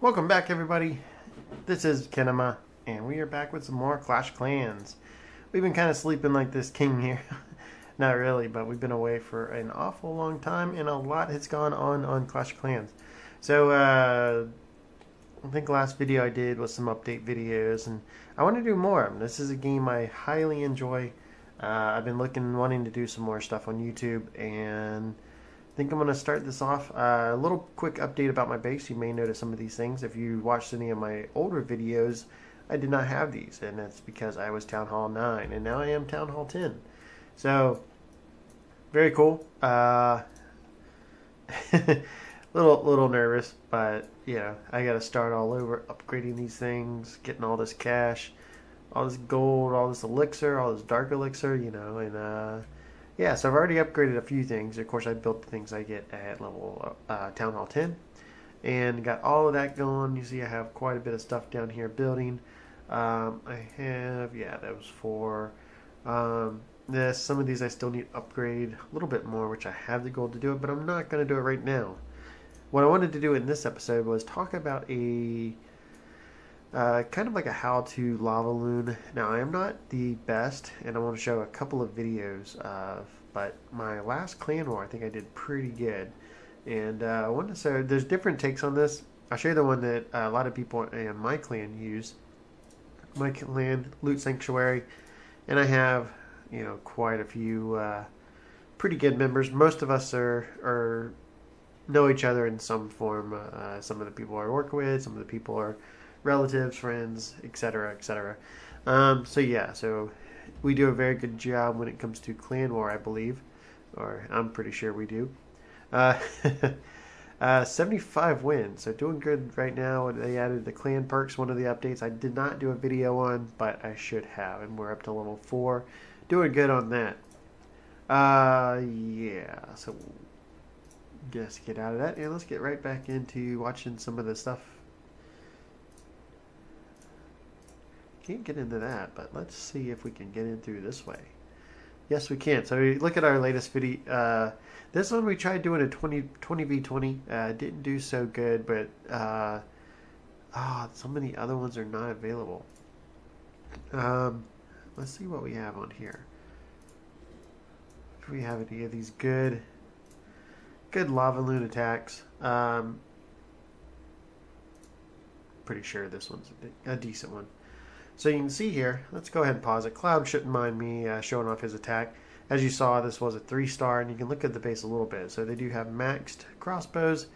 Welcome back, everybody. This is Kenema, and we are back with some more Clash Clans. We've been kind of sleeping like this king here. Not really, but we've been away for an awful long time, and a lot has gone on Clash Clans. So, I think the last video I did was some update videos, and I want to do more. This is a game I highly enjoy. I've been wanting to do some more stuff on YouTube, and I think I'm going to start this off. A little quick update about my base. You may notice some of these things. If you watched any of my older videos, I did not have these, and that's because I was Town Hall 9, and now I am Town Hall 10. So, very cool. Little nervous, but I got to start all over, upgrading these things, getting all this cash, all this gold, all this elixir, all this dark elixir, and yeah, so I've already upgraded a few things. Of course, I built the things I get at level Town Hall 10, and got all of that going. You see, I have quite a bit of stuff down here building. I have, those four. Some of these I still need to upgrade a little bit more, which I have the gold to do it, but I'm not going to do it right now. What I wanted to do in this episode was talk about a kind of like a how-to Lavaloon. Now, I am not the best, and I want to show a couple of videos of, but my last clan war, I think I did pretty good. And I wanted to show, there's different takes on this. I'll show you the one that a lot of people in my clan use. My clan, Loot Sanctuary, and I have, quite a few pretty good members. Most of us are know each other in some form. Some of the people I work with, some of the people are relatives, friends, etc., etc. So we do a very good job when it comes to clan war, I believe, or I'm pretty sure we do. Uh, 75 wins, so doing good right now. They added the clan perks, one of the updates I did not do a video on, but I should have, and we're up to level 4. Doing good on that. Yeah, so just get out of that, and let's get right back into watching some of the stuff. Can't get into that, but let's see if we can get in through this way. Yes, we can. So look at our latest video. This one we tried doing a 20v20. Didn't do so good, but some of the other ones are not available. Let's see what we have on here. If we have any of these good Lavaloon attacks. Pretty sure this one's a decent one. So you can see here, let's go ahead and pause it. Cloud shouldn't mind me showing off his attack. As you saw, this was a 3-star, and you can look at the base a little bit. So they do have maxed crossbows,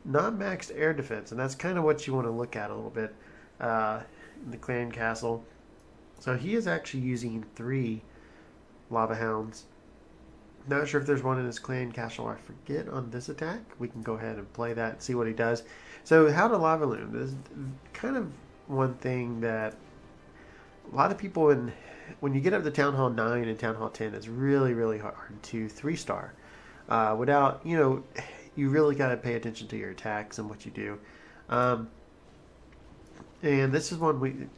not maxed air defense, and that's kind of what you want to look at a little bit in the clan castle. So he is actually using 3 lava hounds. Not sure if there's one in his clan castle. I forget on this attack. We can go ahead and play that and see what he does. So how to Lavaloon. This is kind of one thing that a lot of people, when you get up to Town Hall 9 and Town Hall 10, it's really, really hard to 3-star. Without, you really got to pay attention to your attacks and what you do. And this is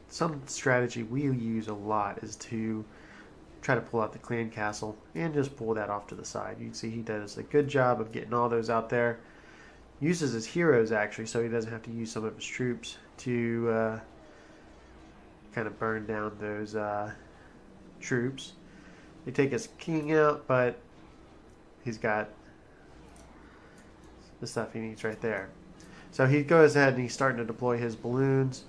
some strategy we use a lot is to try to pull out the clan castle and just pull that off to the side. You can see he does a good job of getting all those out there. Uses his heroes, actually, so he doesn't have to use some of his troops to kind of burn down those troops. They take his king out, but he's got the stuff he needs right there. So he goes ahead and he's starting to deploy his balloons.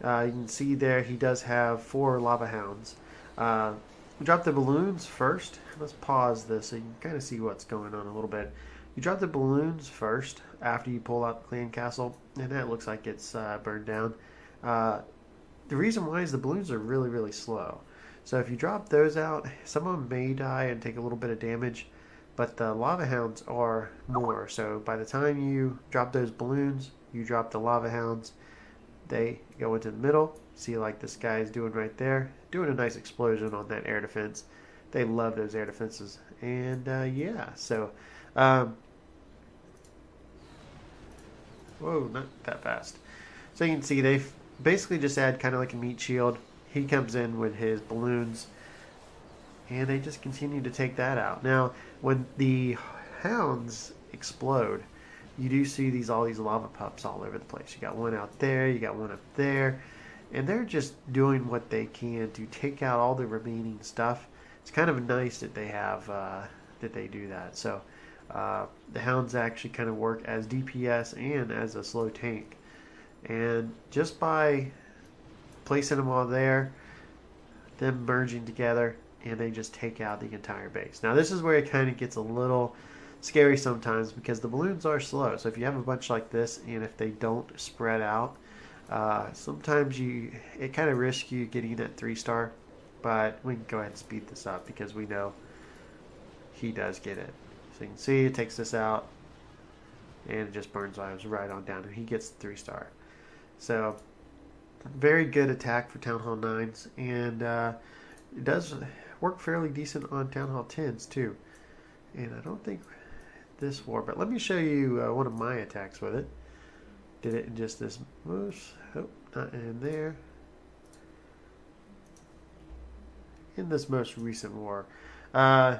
You can see there he does have 4 lava hounds. Drop the balloons first. Let's pause this so you can kind of see what's going on a little bit. You drop the balloons first after you pull out the clan castle, and that looks like it's burned down. The reason why is the balloons are really, really slow. So if you drop those out, some of them may die and take a little bit of damage, but the lava hounds are more. So by the time you drop those balloons, you drop the lava hounds, they go into the middle. See, like this guy is doing right there, doing a nice explosion on that air defense. They love those air defenses. And yeah, so whoa, not that fast. So you can see they basically just add kind of like a meat shield. He comes in with his balloons, and they just continue to take that out. Now, when the hounds explode, you do see all these lava pups all over the place. You got one out there, you got one up there, and they're just doing what they can to take out all the remaining stuff. It's kind of nice that they have that they do that. So the hounds actually kind of work as DPS and as a slow tank, and just by placing them all there, them merging together, and they just take out the entire base. Now this is where it kind of gets a little scary sometimes because the balloons are slow. So if you have a bunch like this, and if they don't spread out, sometimes it kind of risks you getting that 3-star. But we can go ahead and speed this up because we know he does get it. So you can see it takes this out, and it just burns lives right on down, and he gets the 3-star. So very good attack for Town Hall 9s, and it does work fairly decent on Town Hall 10s too. And I don't think this war, but let me show you one of my attacks with it. Did it in just this most, oh, not in there. In this most recent war. I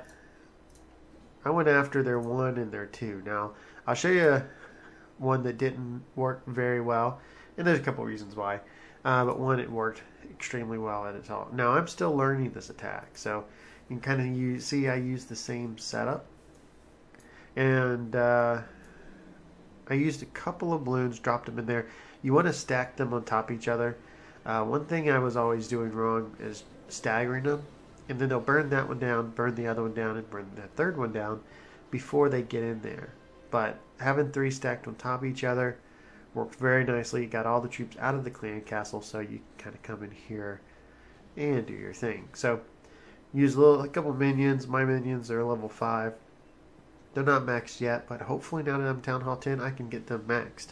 went after their 1 and their 2. Now, I'll show you one that didn't work very well, and there's a couple reasons why. But one, it worked extremely well at its all. Now, I'm still learning this attack, so you can kind of see I use the same setup. And I used a couple of balloons, dropped them in there. You want to stack them on top of each other. One thing I was always doing wrong is staggering them, and then they'll burn that one down, burn the other one down, and burn that third one down before they get in there. But having 3 stacked on top of each other worked very nicely. Got all the troops out of the clan castle, so you can kind of come in here and do your thing. So use a couple minions. My minions are level 5. They're not maxed yet, but hopefully now that I'm Town Hall 10, I can get them maxed.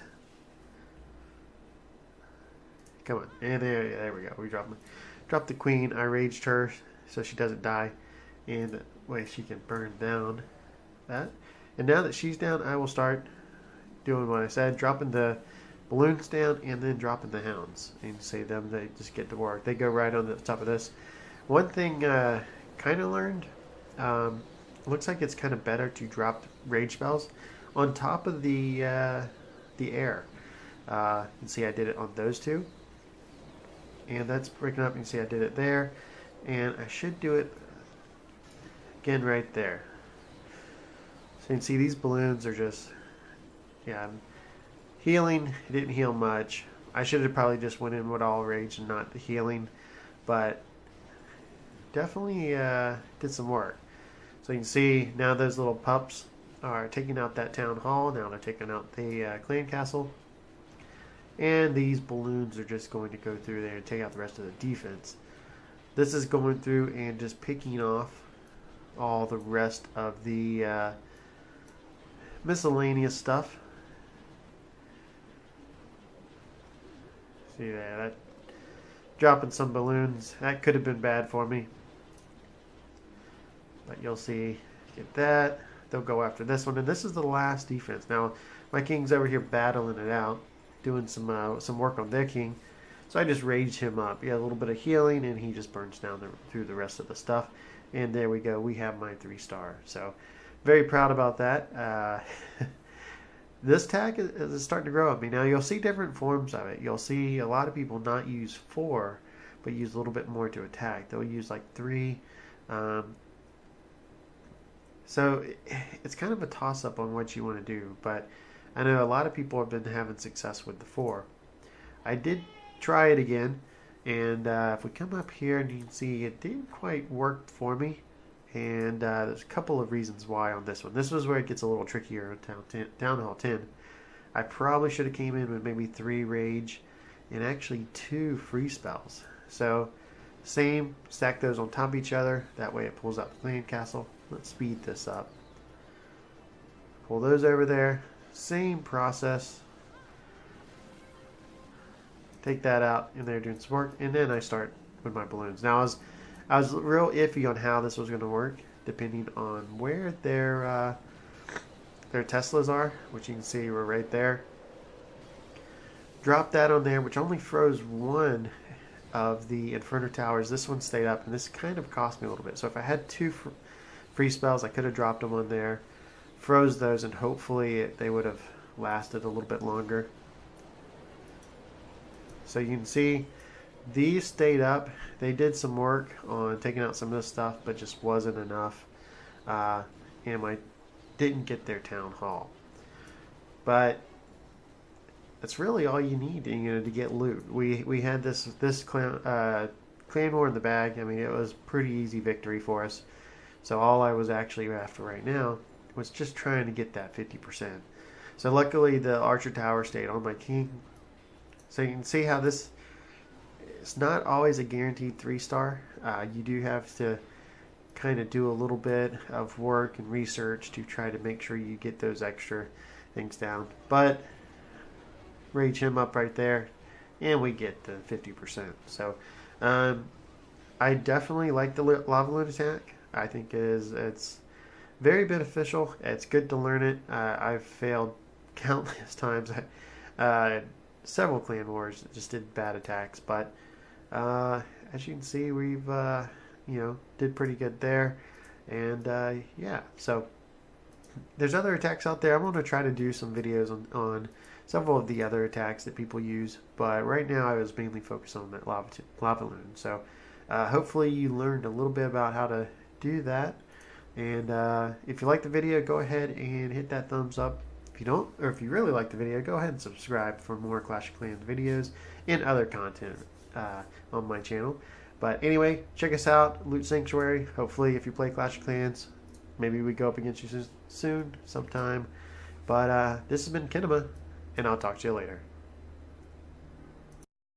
Come on, and there we go. We dropped the queen. I raged her so she doesn't die, and way she can burn down that. And now that she's down, I will start doing what I said, dropping the balloons down and then dropping the hounds. And see them, they just get to work. They go right on the top of this. One thing kind of learned, looks like it's kind of better to drop rage spells on top of the air. You can see I did it on those 2. And that's breaking up. You can see I did it there. And I should do it again right there. So you can see these balloons are just, yeah, healing. It didn't heal much. I should have probably just went in with all rage and not the healing. But definitely did some work. So you can see now those little pups are taking out that town hall. Now they're taking out the clan castle. And these balloons are just going to go through there and take out the rest of the defense. This is going through and just picking off all the rest of the miscellaneous stuff. See there, that dropping some balloons. That could have been bad for me. But you'll see, get that. They'll go after this one. And this is the last defense. Now, my king's over here battling it out, doing some work on their king. So I just raged him up. He had a little bit of healing, and he just burns down through the rest of the stuff. And there we go. We have my 3-star. So very proud about that. This tag is starting to grow on me. Now, you'll see different forms of it. You'll see a lot of people not use 4, but use a little bit more to attack. They'll use like 3. So it's kind of a toss-up on what you want to do. But I know a lot of people have been having success with the 4. I did try it again, and if we come up here and you can see it didn't quite work for me, and there's a couple of reasons why on this one. This was where it gets a little trickier on Town Hall 10. I probably should have came in with maybe 3 rage and actually 2 free spells. So same, stack those on top of each other, that way it pulls out the clan castle. Let's speed this up. Pull those over there, same process. Take that out, and they're doing some work, and then I start with my balloons. Now I was real iffy on how this was going to work, depending on where their Teslas are, which you can see were right there. Drop that on there, which only froze one of the Inferno Towers. This one stayed up, and this kind of cost me a little bit. So if I had 2 free spells, I could have dropped them on there, froze those, and hopefully they would have lasted a little bit longer. So you can see these stayed up. They did some work on taking out some of this stuff, but just wasn't enough. And I didn't get their town hall. But that's really all you need, to get loot. We had this clan war in the bag. I mean, it was pretty easy victory for us. So all I was actually after right now was just trying to get that 50%. So luckily the Archer Tower stayed on my king. So you can see how this, it's not always a guaranteed 3-star. You do have to kind of do a little bit of work and research to try to make sure you get those extra things down. But rage him up right there, and we get the 50%. So I definitely like the Lavaloon attack. I think it's very beneficial. It's good to learn it. I've failed countless times. Several clan wars that just did bad attacks, but as you can see, we've did pretty good there. And yeah, so there's other attacks out there. I'm going to try to do some videos on several of the other attacks that people use, but right now I was mainly focused on that Lavaloon. So hopefully you learned a little bit about how to do that. And if you like the video, go ahead and hit that thumbs up. If you don't, or if you really like the video, go ahead and subscribe for more Clash of Clans videos and other content on my channel. But anyway, check us out, Loot Sanctuary. Hopefully, if you play Clash of Clans, maybe we go up against you soon, sometime. But this has been Kinema, and I'll talk to you later.